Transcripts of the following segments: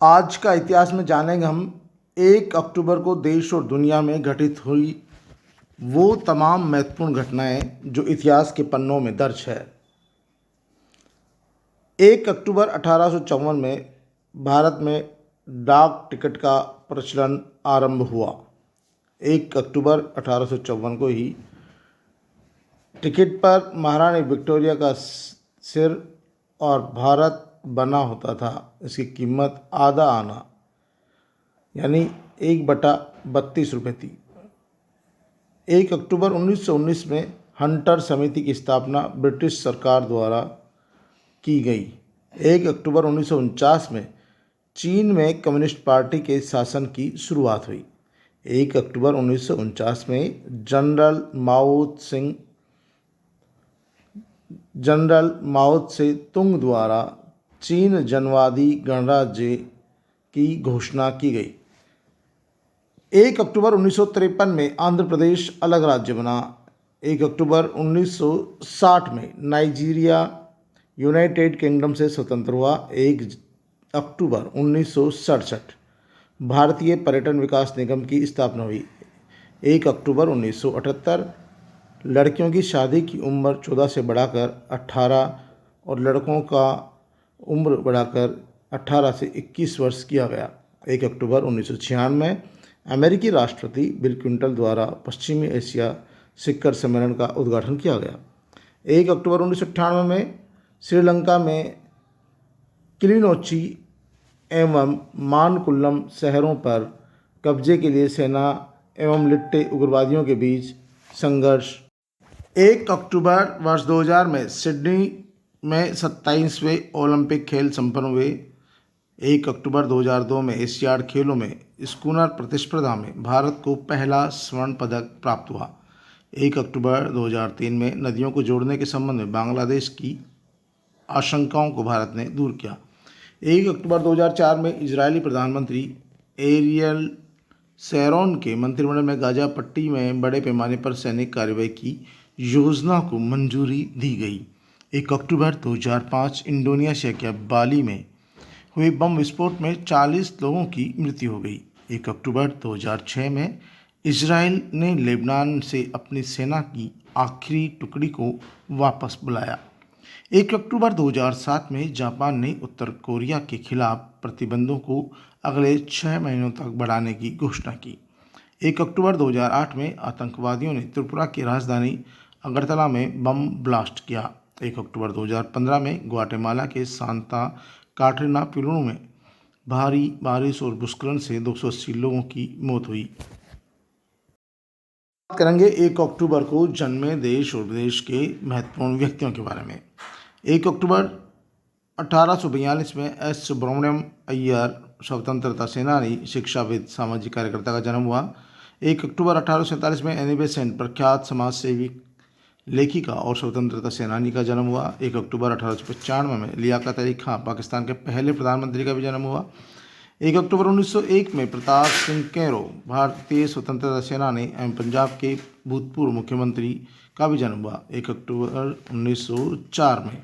आज का इतिहास में जानेंगे हम 1 अक्टूबर को देश और दुनिया में घटित हुई वो तमाम महत्वपूर्ण घटनाएं जो इतिहास के पन्नों में दर्ज है। 1 अक्टूबर 1854 में भारत में डाक टिकट का प्रचलन आरंभ हुआ। 1 अक्टूबर 1854 को ही टिकट पर महारानी विक्टोरिया का सिर और भारत बना होता था। इसकी कीमत आधा आना यानी 1/32 रुपये थी। 1 अक्टूबर 1919 में हंटर समिति की स्थापना ब्रिटिश सरकार द्वारा की गई। 1 अक्टूबर 1949 में चीन में कम्युनिस्ट पार्टी के शासन की शुरुआत हुई। 1 अक्टूबर 1949 में जनरल माओ त्से तुंग द्वारा चीन जनवादी गणराज्य की घोषणा की गई। 1 अक्टूबर 1953 में आंध्र प्रदेश अलग राज्य बना। 1 अक्टूबर 1960 में नाइजीरिया यूनाइटेड किंगडम से स्वतंत्र हुआ। 1 अक्टूबर 1967 भारतीय पर्यटन विकास निगम की स्थापना हुई। 1 अक्टूबर 1978 लड़कियों की शादी की उम्र 14 से बढ़ाकर 18 और लड़कों का उम्र बढ़ाकर 18 से 21 वर्ष किया गया। 1 अक्टूबर 1996 में अमेरिकी राष्ट्रपति बिल क्लिंटन द्वारा पश्चिमी एशिया शिखर सम्मेलन का उद्घाटन किया गया। 1 अक्टूबर 1998 में श्रीलंका में किलिनोची एवं मानकुल्लम शहरों पर कब्जे के लिए सेना एवं लिट्टे उग्रवादियों के बीच संघर्ष। 1 अक्टूबर वर्ष 2000 में सिडनी में 27वें ओलंपिक खेल संपन्न हुए। 1 अक्टूबर 2002 में एशियाड खेलों में स्कूनर प्रतिस्पर्धा में भारत को पहला स्वर्ण पदक प्राप्त हुआ। 1 अक्टूबर 2003 में नदियों को जोड़ने के संबंध में बांग्लादेश की आशंकाओं को भारत ने दूर किया। 1 अक्टूबर 2004 में इजरायली प्रधानमंत्री एरियल शेरोन के मंत्रिमंडल में गाजा पट्टी में बड़े पैमाने पर सैनिक कार्रवाई की योजना को मंजूरी दी गई। 1 अक्टूबर 2005 इंडोनेशिया के बाली में हुए बम विस्फोट में 40 लोगों की मृत्यु हो गई। 1 अक्टूबर 2006 में इजराइल ने लेबनान से अपनी सेना की आखिरी टुकड़ी को वापस बुलाया। 1 अक्टूबर 2007 में जापान ने उत्तर कोरिया के खिलाफ प्रतिबंधों को अगले 6 महीनों तक बढ़ाने की घोषणा की। 1 अक्टूबर 2008 में आतंकवादियों ने त्रिपुरा की राजधानी अगरतला में बम ब्लास्ट किया। 1 अक्टूबर 2015 में ग्वाटेमाला के सांता काटरीना पिलुनु में भारी बारिश और भूस्खलन से 280 लोगों की मौत हुई। बात करेंगे 1 अक्टूबर को जन्मे देश और विदेश के महत्वपूर्ण व्यक्तियों के बारे में। 1 अक्टूबर 1842 में एस सुब्रमण्यम अय्यर स्वतंत्रता सेनानी, शिक्षाविद, सामाजिक कार्यकर्ता का जन्म हुआ। 1 अक्टूबर 1847 में एनी बेसेंट प्रख्यात समाज सेवी, लेखिका और स्वतंत्रता सेनानी का जन्म हुआ। 1 अक्टूबर 1895 में लियाकत अली खां, पाकिस्तान के पहले प्रधानमंत्री का भी जन्म हुआ। 1 अक्टूबर 1901 में प्रताप सिंह कैरो, भारतीय स्वतंत्रता सेनानी एवं पंजाब के भूतपूर्व मुख्यमंत्री का भी जन्म हुआ। 1 अक्टूबर 1904 में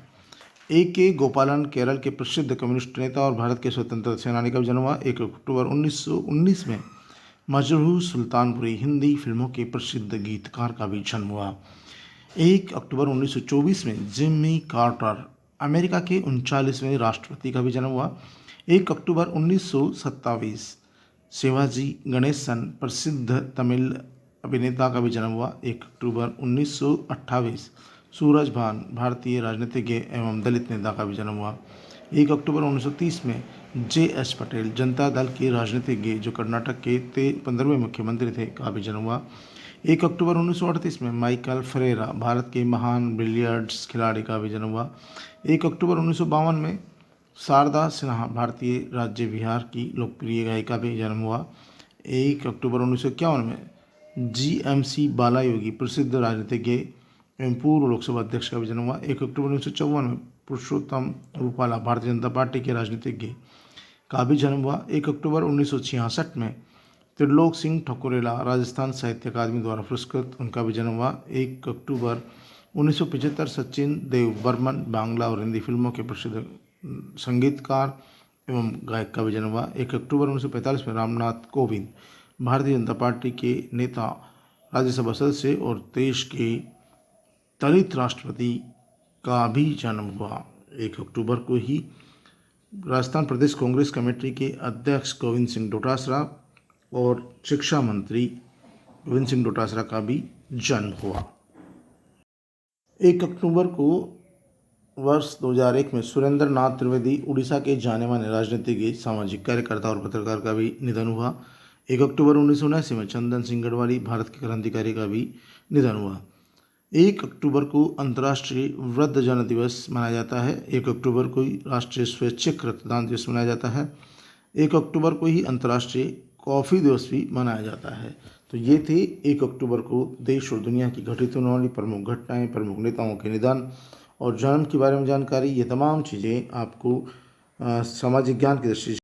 A.K. गोपालन, केरल के प्रसिद्ध कम्युनिस्ट नेता और भारत के स्वतंत्रता सेनानी का भी जन्म हुआ। 1 अक्टूबर 1919 में मजरूह सुल्तानपुरी, हिंदी फिल्मों के प्रसिद्ध गीतकार का भी जन्म हुआ। 1 अक्टूबर 1924 में जिम्मी कार्टर, अमेरिका के 39वें राष्ट्रपति का भी जन्म हुआ। 1 अक्टूबर 1927 शिवाजी गणेशन, प्रसिद्ध तमिल अभिनेता का भी जन्म हुआ। 1 अक्टूबर 1928 सूरजभान, भारतीय राजनीतिज्ञ एवं दलित नेता का भी जन्म हुआ। 1 अक्टूबर 1930 में J.S. पटेल, जनता दल के राजनीतिज्ञ जो कर्नाटक के 15वें मुख्यमंत्री थे, का भी जन्म हुआ। 1 अक्टूबर 1938 में माइकल फरेरा, भारत के महान बिलियर्ड्स खिलाड़ी का भी जन्म हुआ। 1 अक्टूबर 1952 में शारदा सिन्हा, भारतीय राज्य बिहार की लोकप्रिय गायिका भी जन्म हुआ। 1 अक्टूबर 1951 में G.M.C. बालायोगी, प्रसिद्ध राजनीतिज्ञ एवं पूर्व लोकसभा अध्यक्ष का भी जन्म हुआ। 1 अक्टूबर 1954 में पुरुषोत्तम रूपाला, भारतीय जनता पार्टी के राजनीतिज्ञ का भी जन्म हुआ। 1 अक्टूबर 1966 में त्रिलोक सिंह ठकुरेला, राजस्थान साहित्य अकादमी द्वारा पुरस्कृत, उनका भी जन्म हुआ। 1 अक्टूबर 1975 सचिन देव बर्मन, बांग्ला और हिंदी फिल्मों के प्रसिद्ध संगीतकार एवं गायक का भी जन्म हुआ। 1 अक्टूबर 1945 में रामनाथ कोविंद भारतीय जनता पार्टी के नेता, राज्यसभा सदस्य और देश के दलित राष्ट्रपति का भी जन्म हुआ। 1 अक्टूबर को ही राजस्थान प्रदेश कांग्रेस कमेटी के अध्यक्ष गोविंद सिंह डोटासरा और शिक्षा मंत्री गोविंद सिंह डोटासरा का भी जन्म हुआ। 1 अक्टूबर को वर्ष 2001 में सुरेंद्र नाथ त्रिवेदी उड़ीसा के जाने माने राजनीतिज्ञ, सामाजिक कार्यकर्ता और पत्रकार का भी निधन हुआ। 1 अक्टूबर 1979 में चंदन सिंह गढ़वाली भारत के क्रांतिकारी का भी निधन हुआ। 1 अक्टूबर को अंतर्राष्ट्रीय वृद्धजन दिवस मनाया जाता है। 1 अक्टूबर को ही राष्ट्रीय स्वैच्छिक रक्तदान दिवस मनाया जाता है। 1 अक्टूबर को ही अंतर्राष्ट्रीय कॉफ़ी दिवस भी मनाया जाता है। तो ये थे 1 अक्टूबर को देश और दुनिया की घटित होने वाली प्रमुख घटनाएं, प्रमुख नेताओं के निधन और जन्म के बारे में जानकारी। ये तमाम चीज़ें आपको सामाजिक ज्ञान की दृष्टि